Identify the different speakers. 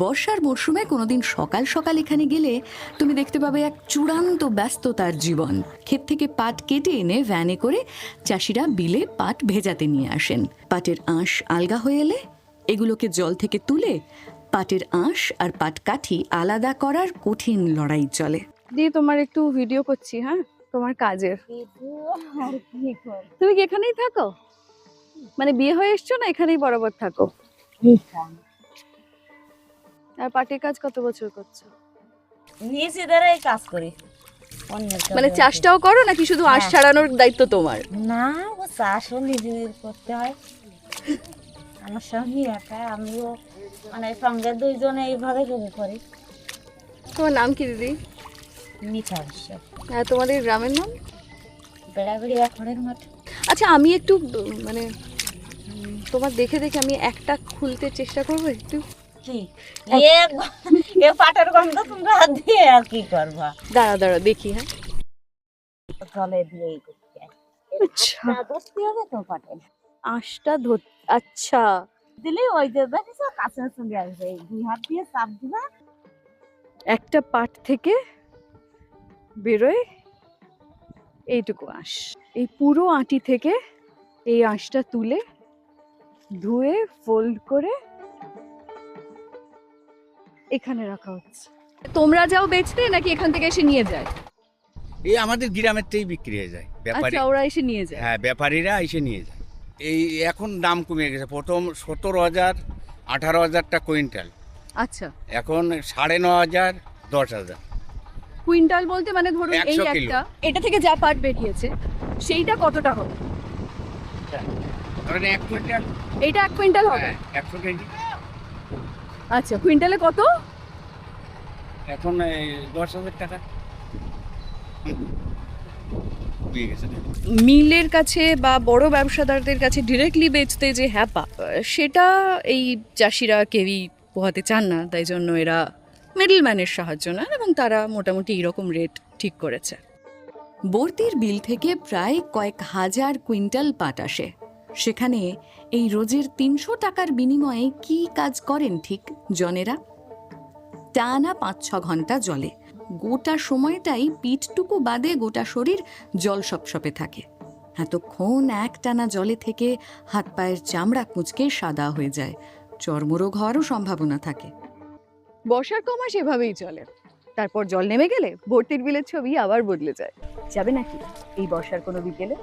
Speaker 1: বর্ষার মরশুমে কোনোদিন সকাল সকাল এখানে গেলে তুমি দেখতে পাবে এক চূড়ান্ত ব্যস্ততার জীবন। ক্ষেত থেকে পাট কেটে এনে ভ্যানে করে চাষিরা বিলে পাট ভেজাতে নিয়ে আসেন। পাটের আঁশ আলগা হয়ে এলে এগুলোকে জল থেকে তুলে পাটের আঁশ আর পাট কাঠি আলাদা করার কঠিন লড়াই চলে।
Speaker 2: দিয়ে তোমার একটু ভিডিও করছি, হ্যাঁ, তোমার কাজের। তুমি কি এখানেই থাকো? মানে বিয়ে হয়ে এসছো না এখানেই বরাবর থাকো? আর পাটের কাজ কত বছর করছো?
Speaker 3: নিজেদেরই কাজ করি।
Speaker 2: মানে চাষটাও করো নাকি শুধু আঁশ ছাড়ানোর দায়িত্ব তোমার?
Speaker 3: না, ও চাষও নিজেদের করতে হয়। আমার সঙ্গে একা, আমিও মানে সঙ্গে দুইজনে এইভাবে শুরু করি।
Speaker 2: তোমার নাম কি দিদি?
Speaker 3: মিঠা বিশ্বাস,
Speaker 2: হ্যাঁ, তোমাদের গ্রামের নাম?
Speaker 3: বেড়াবেড়ি এখনের মাঠ।
Speaker 2: আচ্ছা, আমি একটু মানে তোমার দেখে দেখে আমি একটা খুলতে চেষ্টা করবো একটু।
Speaker 3: কি এ পাটের গন্ধ তোমরা দিয়ে আর কি করবা?
Speaker 2: দাঁড়া দাঁড়া দেখি। হ্যাঁ,
Speaker 3: জলে দিয়ে এই করতে হয়।
Speaker 2: আচ্ছা,
Speaker 3: দোস্তি হবে তো পাটের
Speaker 2: আঁশটা ধর। আচ্ছা,
Speaker 3: দিলে ওই যে দেখেছো কাছের সঙ্গে আসবে, এই দুই হাত দিয়ে চাপ দিবা।
Speaker 2: একটা পাট থেকে বেরোয় এইটুকু আঁশ। এই পুরো আঁটি থেকে এই আঁশটা তুলে ধুয়ে ফোল্ড করে এখানে রাখা হচ্ছে। তোমরা যাও বেচতে নাকি এখান থেকে এসে নিয়ে যায়?
Speaker 4: এই আমাদের গ্রামের থেকেই বিক্রি হয়ে যায়, ব্যাপারী।
Speaker 2: আচ্ছা, ওরা এসে নিয়ে যায়।
Speaker 4: হ্যাঁ, ব্যাপারীরা এসে নিয়ে যায়। এই এখন দাম কমে গেছে, প্রথম 17,000 18,000 টাকা কুইন্টাল,
Speaker 2: আচ্ছা,
Speaker 4: এখন 9,500 10,000।
Speaker 2: কুইন্টাল বলতে মানে ধরুন এই
Speaker 4: 100 কিলো।
Speaker 2: একটা, এটা থেকে যা পাট বেরিয়েছে সেইটা কতটা হবে?
Speaker 4: ধরেন 1 কুইন্টাল,
Speaker 2: এইটা 1 কুইন্টাল হবে।
Speaker 4: হ্যাঁ 100 কেজি।
Speaker 2: আচ্ছা, কুইন্টালে কত?
Speaker 4: এখন 10,000 টাকা হয়ে গেছে।
Speaker 2: মিলের কাছে বা বড় ব্যবসাদারদের কাছে ডিরেক্টলি বেচতে যে হ্যাপা, সেটা এই চাষিরা কেউই পোহাতে চান না, তাই জন্য এরা মিডলম্যানের সাহায্য নেন এবং তারা মোটামুটি এইরকম রেট ঠিক করেছে।
Speaker 1: বর্তির বিল থেকে প্রায় কয়েক হাজার কুইন্টাল পাট আসে। সেখানে এই রোজের 300 টাকার বিনিময়ে কি কাজ করেন ঠিক জনেরা? টানা 5-6 ঘন্টা জলে, গোটা সময়টাই পিঠটুকু বাদে গোটা শরীর জল সপসপে থাকে। এতক্ষণ একটানা জলে থেকে হাত পায়ের চামড়া কুঁচকে সাদা হয়ে যায়, চর্মরোগ হওয়ারও সম্ভাবনা থাকে।
Speaker 2: বর্ষার কমাস এভাবেই চলে, তারপর জল নেমে গেলে ভর্তির বিলের ছবি আবার বদলে যায়। যাবে নাকি এই বর্ষার কোনো বিকেলে?